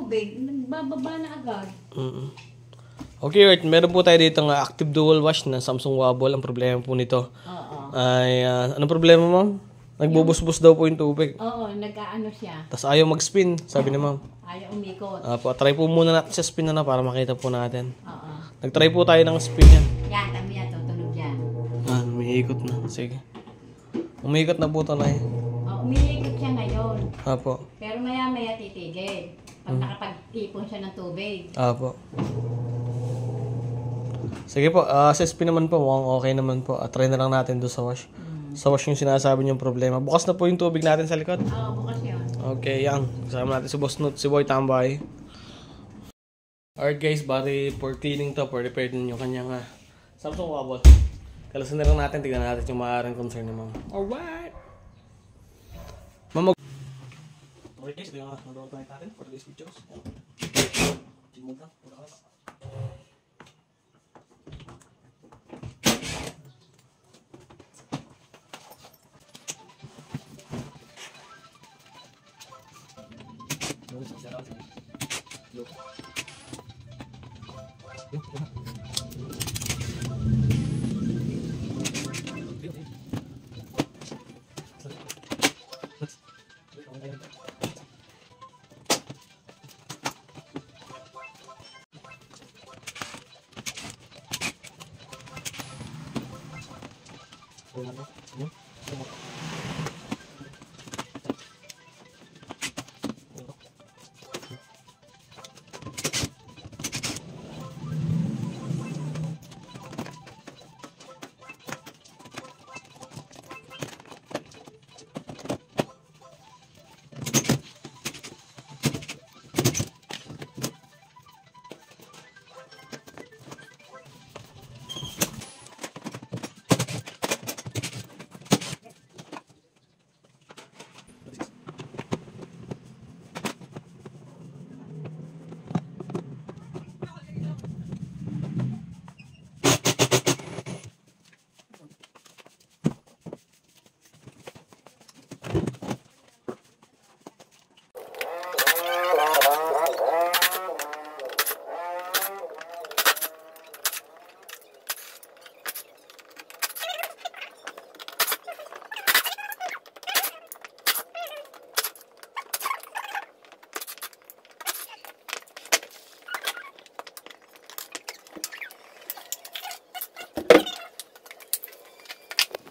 tubig, nagbababa na agad. Okay, right. Meron po tayo dito ng active dual wash na Samsung Wobble. Ang problema po nito ay, anong problema, ma'am? Nagbubusbus daw po yung tubig. Oo, nag-aano siya. Tapos ayaw mag-spin, sabi ni ma'am. Ayaw umikot. Try po muna natin sa spin na para makita po natin. Oo. Nag-try po tayo ng spin yan. Yan, kami yan, tutunog yan. Umiikot na. Sige. Umiikot na po ito na eh. Umiikot siya ngayon. Apo. Pero maya-maya titigil. Pag nakapag-tipon siya ng tubig. Apo. Sige po, sa spin naman po, mukhang okay naman po. Try na lang natin doon sa wash. Sa wash yung sinasabi niyong problema. Bukas na po yung tubig natin sa likod. Oo, bukas yun. Okay, yan. Kasama natin si Boss Nut, si Boy Tambay. Alright guys, bari for cleaning to, for repair din yung kanyang Samsung Wobble. Kalasan na lang natin, tignan natin yung maaaring concern ni ma'am. Alright! Ma'am, alright guys, ito yung nanonood natin for today's videos. Chimog lang, pura ka lang.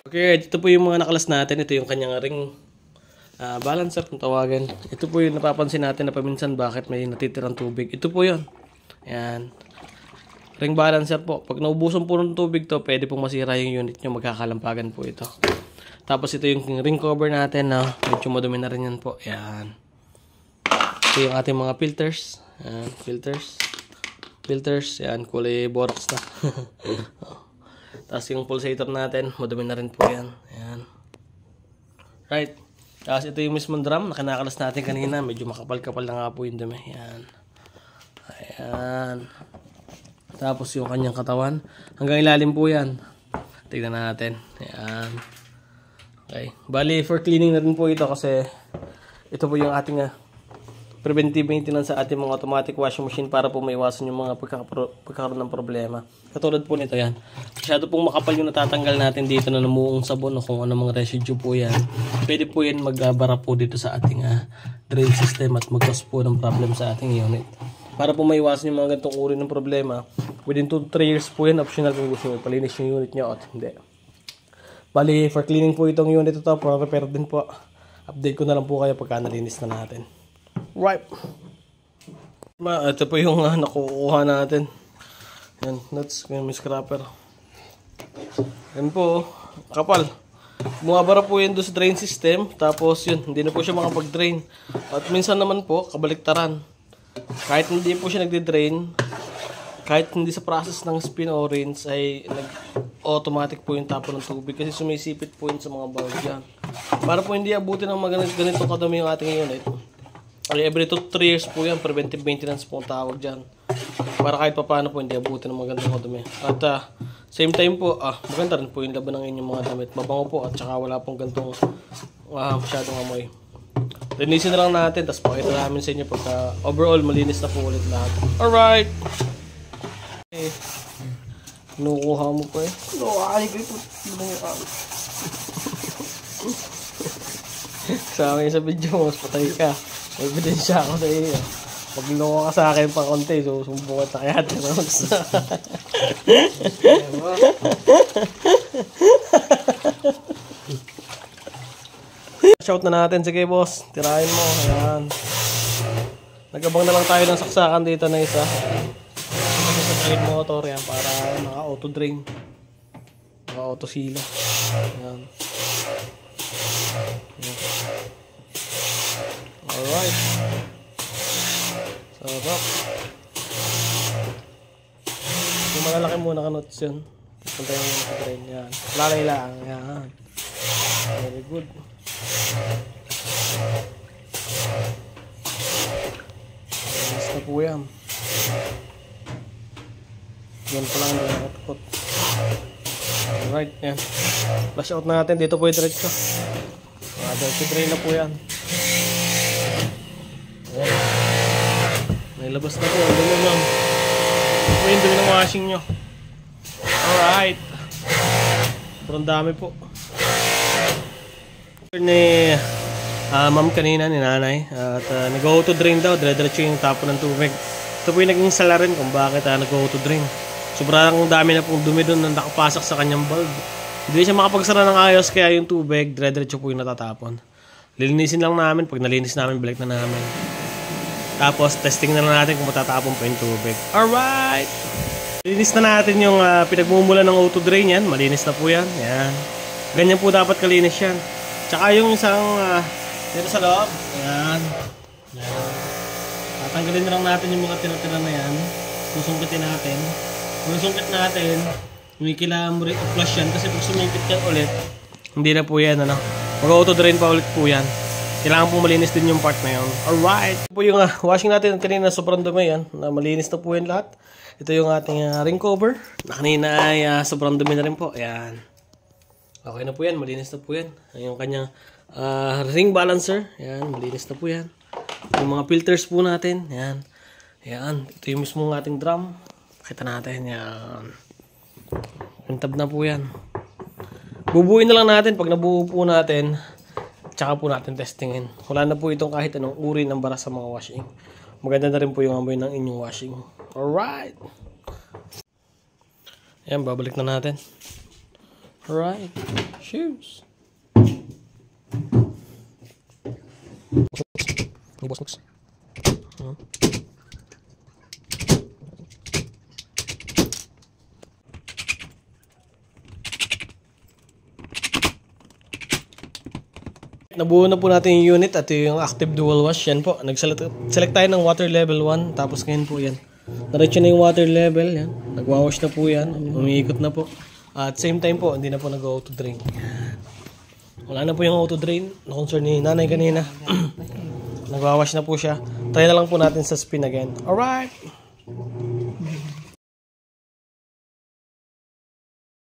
Okay, ito po yung mga nakalas natin. Ito yung kanyang ring balancer kung tawagan. Ito po yung napapansin natin na paminsan bakit may natitirang tubig. Ito po yun. Ayan. Ring balancer po. Pag naubusan po ng tubig to, pwede pong masira yung unit nyo. Magkakalampagan po ito. Tapos ito yung ring cover natin na medyo madumi na rin yan po. Ayan. Ito yung ating mga filters. Ayan, filters. Ayan, kulay borax na. Tapos yung pulsator natin, madumi na rin po yan. Ayan. Right. Tapos ito yung mismong drum na kinakalas natin kanina. Medyo makapal-kapal na nga po yung dumi. Ayan. Ayan. Tapos yung kanyang katawan. Hanggang ilalim po yan. Tignan natin. Ayan. Okay. Bali, for cleaning na rin po ito kasi ito po yung ating preventive maintenance sa ating mga automatic washing machine para po maiwasan yung mga pagkakaroon ng problema. Katulad po nito yan. Masyado pong makapal yung natatanggal natin dito na namuong sabon o kung ano mga residue po yan. Pwede po yan magbara po dito sa ating drain system at mag-cause po ng problem sa ating unit. Para po maiwasan yung mga ganitong uri ng problema, within 2-3 years po yan, optional kung gusto nyo palinis yung unit nyo at hindi. Bali, for cleaning po itong unit ito, for repair din po. Update ko na lang po kayo pagka nalinis na natin. Right. Ito po yung nakukuha natin. Yan, nuts, may scraper. Yan po, kapal. Bumabara po yun doon sa drain system. Tapos yun, hindi na po siya makapag-drain. At minsan naman po, kabaliktaran. Kahit hindi po siya nagde-drain, kahit hindi sa process ng spin o rinse, ay automatic po yung tapon ng tubig. Kasi sumisipit po yun sa mga valve dyan. Para po hindi abutin ng mga ganitong kadami yung ating unit. Every 2-3 years po yan, preventive maintenance po ang tawag dyan. Para kahit pa paano po hindi abutin ng magandang kadumi. At same time po, maganda rin po yung laban ng inyong mga damit. Mabango po at saka wala pong gantong masyadong amoy. Linisin na lang natin, tapos pakita namin sa inyo pagka overall malinis na po ulit lahat. Alright! Okay. Kinukuha mo pa eh. Ay, Sa akin sa video mo, mas patay ka. May ebidensya ako sa iyo. Pag niloko ka sa akin pang konti, so sumbungan na kaya Rose. Shout na natin. Sige boss, tirahin mo. Ayan. Nag-abang na lang tayo ng saksakan dito na isa. Sa train motor yan para naka-auto drain. Naka-auto silo. Ayan. Alright. Sarap. Yung malalaki muna ka-notes yun. Punta yung drain. Yan. Lalay lang. Yan. Very good. Ayan na po yan. Yan pa lang. Nakatukot. Alright. Yan. Flash out natin. Dito po yung diretso. Dirty drain na po yan. Ayan. May labas na po. Dumi ma'am. Ito po yung dumi ng washing nyo. Alright. Parang dami po. Ni ma'am kanina ni nanay. At nag-auto drain daw. Dire-diretso yung tapo ng tubig. Ito po yung naging sala rin kung bakit nag-auto drain. Sobrang dami na pong dumi doon na nakapasok sa kanyang bulb. Hindi siya makapagsara ng ayos kaya yung tubig, dire-diretso po yung natatapon. Lilinisin lang namin, pag nalinis namin, balik na namin. Tapos, testing na lang natin kung matatapon pa yung tubig. Alright! Linis na natin yung pinagmumula ng auto drain yan. Malinis na po yan. Yan. Ganyan po dapat kalinis yan. Tsaka yung isang dito sa loob. Yan. Yan. Tatanggalin na lang natin yung mga tira-tira na yan. Susungkitin natin. Kung sungkit natin, may kailangan mo rin i-flush yan kasi pag sumingkit yan ulit, hindi na po yan, ano. Mag-auto drain pa ulit po yan. Kailangan po malinis din yung part na yun. Alright! Ito po yung washing natin kanina, sobrang dumi yan. Na malinis na po yan lahat. Ito yung ating ring cover. Na kanina ay sobrang dumi na rin po. Ayan. Okay na po yan, malinis na po yan. Yung kanyang ring balancer. Ayan, malinis na po yan. Yung mga filters po natin. Ayan. Ayan. Ito yung mismong ating drum. Kita natin. Ayan. Pintab na po yan. Bubuin na lang natin. Pag nabuo po natin, tsaka po natin testingin. Wala na po itong kahit anong uri ng bara sa mga washing. Maganda na rin po yung amoy ng inyong washing. Alright! Ayan, babalik na natin. Alright. Shoes! Boss Mux. Nabuo na po natin yung unit at yung active dual wash. Yan po. Nag-select tayo ng water level 1. Tapos ngayon po yan. Diretso na yung water level. Yan. Nagwawash na po yan. Umiikot na po. At same time po, hindi na po nag-auto drain. Wala na po yung auto drain. Na-concern ni nanay kanina. Nagwawash na po siya. Try na lang po natin sa spin again. Alright!